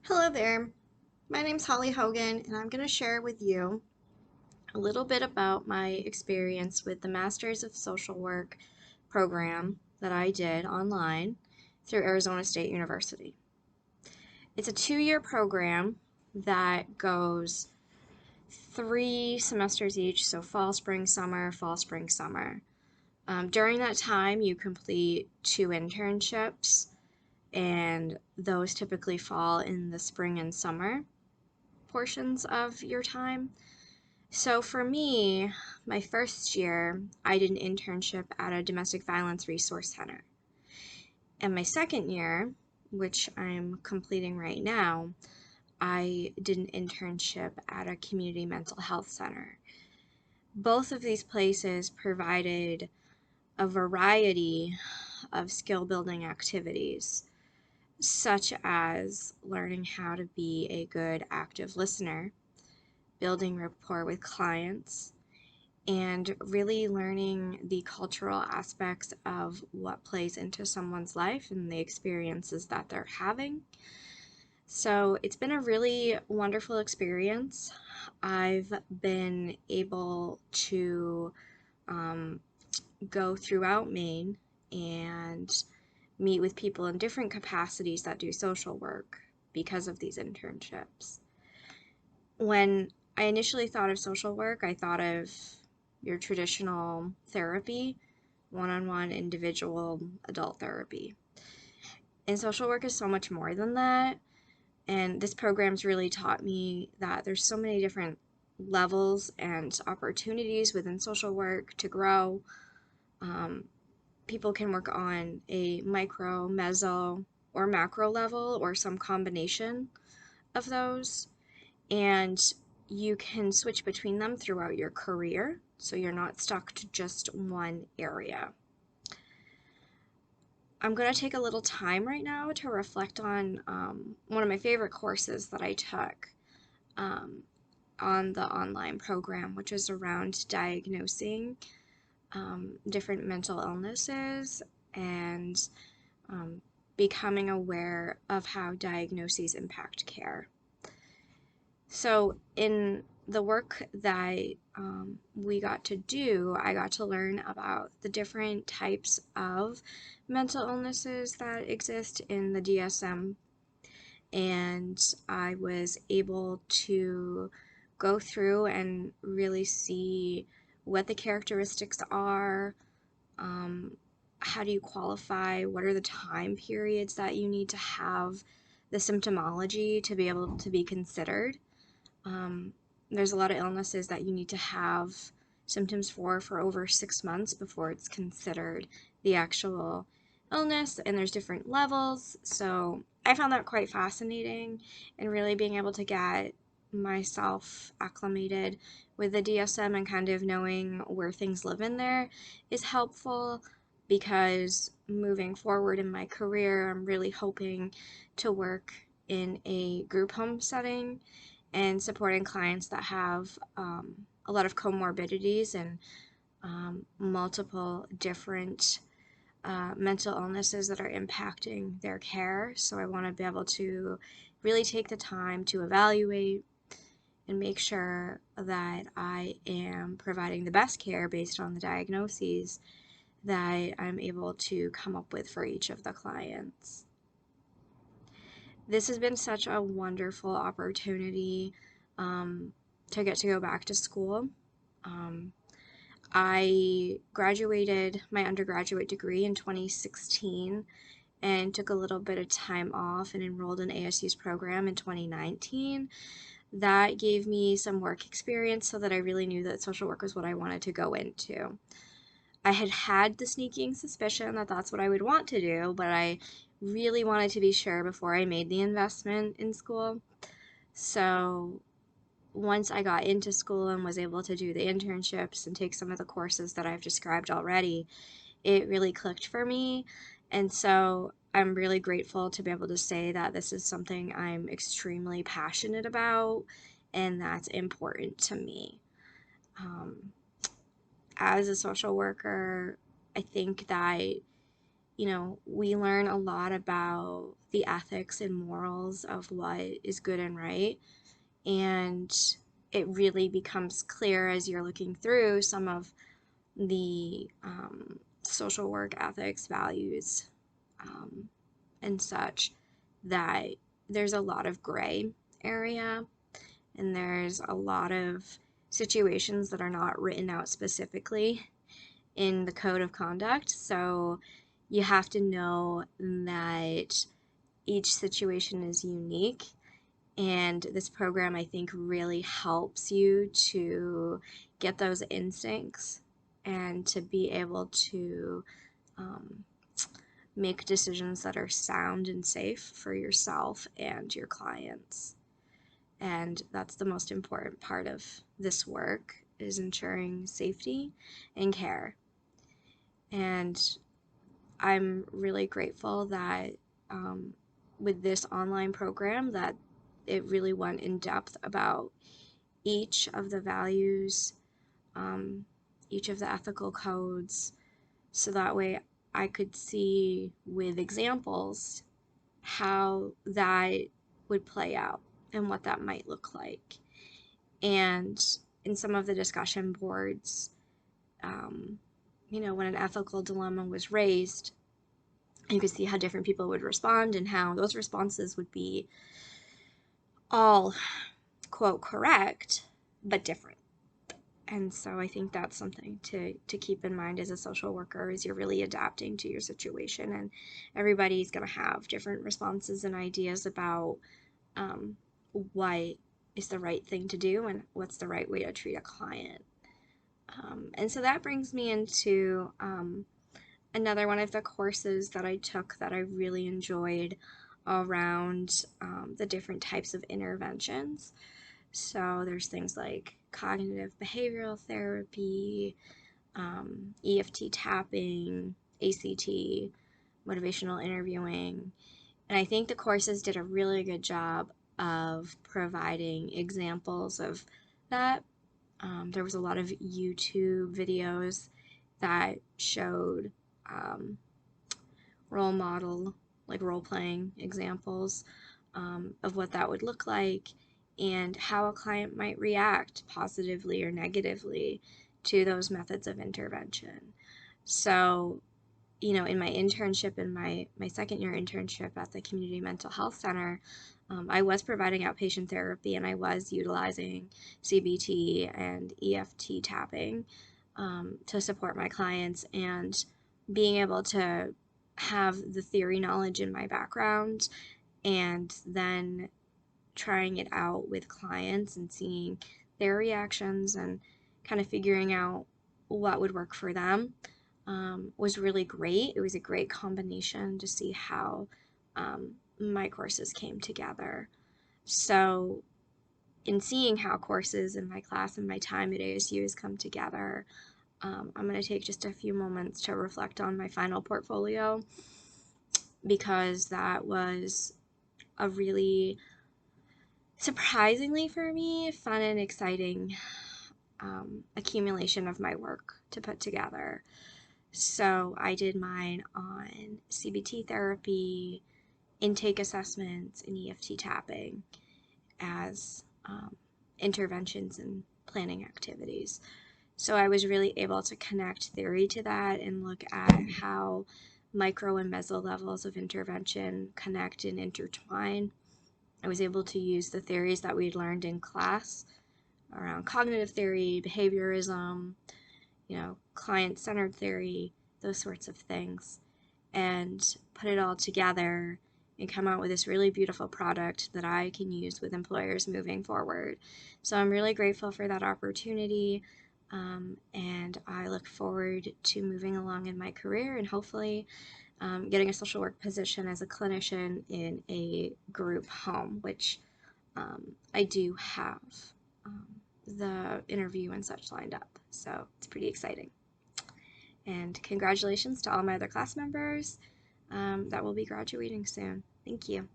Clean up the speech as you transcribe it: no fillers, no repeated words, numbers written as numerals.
Hello there. My name's Holly Hogan, and I'm going to share with you a little bit about my experience with the Masters of Social Work program that I did online through Arizona State University. It's a 2-year program that goes 3 semesters each, so fall, spring, summer, fall, spring, summer. During that time, you complete 2 internships, and those typically fall in the spring and summer portions of your time. So for me, my first year, I did an internship at a domestic violence resource center. And my second year, which I'm completing right now, I did an internship at a community mental health center. Both of these places provided a variety of skill building activities, such as learning how to be a good active listener, building rapport with clients, and really learning the cultural aspects of what plays into someone's life and the experiences that they're having. So it's been a really wonderful experience. I've been able to um, go throughout Maine and meet with people in different capacities that do social work because of these internships. When I initially thought of social work, I thought of your traditional therapy, one on one individual adult therapy. And social work is so much more than that. And this program's really taught me that there's so many different levels and opportunities within social work to grow. Um, People can work on a micro, meso, or macro level, or some combination of those. And you can switch between them throughout your career, so you're not stuck to just one area. I'm going to take a little time right now to reflect on one of my favorite courses that I took um, on the online program, which is around diagnosing different mental illnesses and um, becoming aware of how diagnoses impact care. So, in the work that we got to do, I got to learn about the different types of mental illnesses that exist in the DSM, and I was able to go through and really see what the characteristics are. um, how do you qualify? What are the time periods that you need to have the symptomology to be able to be considered? um, there's a lot of illnesses that you need to have symptoms for over 6 months before it's considered the actual illness, and there's different levels. So I found that quite fascinating, and really being able to get myself acclimated with the DSM and kind of knowing where things live in there is helpful, because moving forward in my career, I'm really hoping to work in a group home setting and supporting clients that have a lot of comorbidities and multiple different mental illnesses that are impacting their care. So I want to be able to really take the time to evaluate and make sure that I am providing the best care based on the diagnoses that I'm able to come up with for each of the clients. This has been such a wonderful opportunity um, to get to go back to school. Um, I graduated my undergraduate degree in 2016 and took a little bit of time off and enrolled in ASU's program in 2019. That gave me some work experience so that I really knew that social work was what I wanted to go into. I had had the sneaking suspicion that that's what I would want to do, but I really wanted to be sure before I made the investment in school. So once I got into school and was able to do the internships and take some of the courses that I've described already, it really clicked for me. And so I'm really grateful to be able to say that this is something I'm extremely passionate about and that's important to me. Um, as a social worker, I think that we learn a lot about the ethics and morals of what is good and right. And it really becomes clear as you're looking through some of the social work ethics, values, and such, that there's a lot of gray area, and there's a lot of situations that are not written out specifically in the code of conduct. So you have to know that each situation is unique. And this program, I think, really helps you to get those instincts and to be able to make decisions that are sound and safe for yourself and your clients. And that's the most important part of this work, is ensuring safety and care. And I'm really grateful that with this online program, that it really went in depth about each of the values, each of the ethical codes, so that way I could see with examples how that would play out and what that might look like. And in some of the discussion boards, when an ethical dilemma was raised, you could see how different people would respond and how those responses would be all, quote, correct, but different. And so I think that's something to keep in mind as a social worker, is you're really adapting to your situation, and everybody's going to have different responses and ideas about what is the right thing to do and what's the right way to treat a client. And so that brings me into another one of the courses that I took that I really enjoyed around the different types of interventions. So there's things like cognitive behavioral therapy, EFT tapping, ACT, motivational interviewing. And I think the courses did a really good job of providing examples of that. There was a lot of YouTube videos that showed role model, like role playing examples of what that would look like, and how a client might react positively or negatively to those methods of intervention. So, in my internship, in my second year internship at the Community Mental Health Center, I was providing outpatient therapy, and I was utilizing CBT and EFT tapping to support my clients, and being able to have the theory knowledge in my background and then trying it out with clients and seeing their reactions and kind of figuring out what would work for them was really great. It was a great combination to see how my courses came together. So in seeing how courses in my class and my time at ASU has come together, I'm going to take just a few moments to reflect on my final portfolio, because that was a really, surprisingly for me, fun and exciting accumulation of my work to put together. So I did mine on CBT therapy, intake assessments, and EFT tapping as interventions and planning activities. So I was really able to connect theory to that and look at how micro and meso levels of intervention connect and intertwine. I was able to use the theories that we'd learned in class around cognitive theory, behaviorism, client-centered theory, those sorts of things, and put it all together and come out with this really beautiful product that I can use with employers moving forward. So I'm really grateful for that opportunity, and I look forward to moving along in my career and hopefully getting a social work position as a clinician in a group home, which I do have the interview and such lined up. So it's pretty exciting. And congratulations to all my other class members that will be graduating soon. Thank you.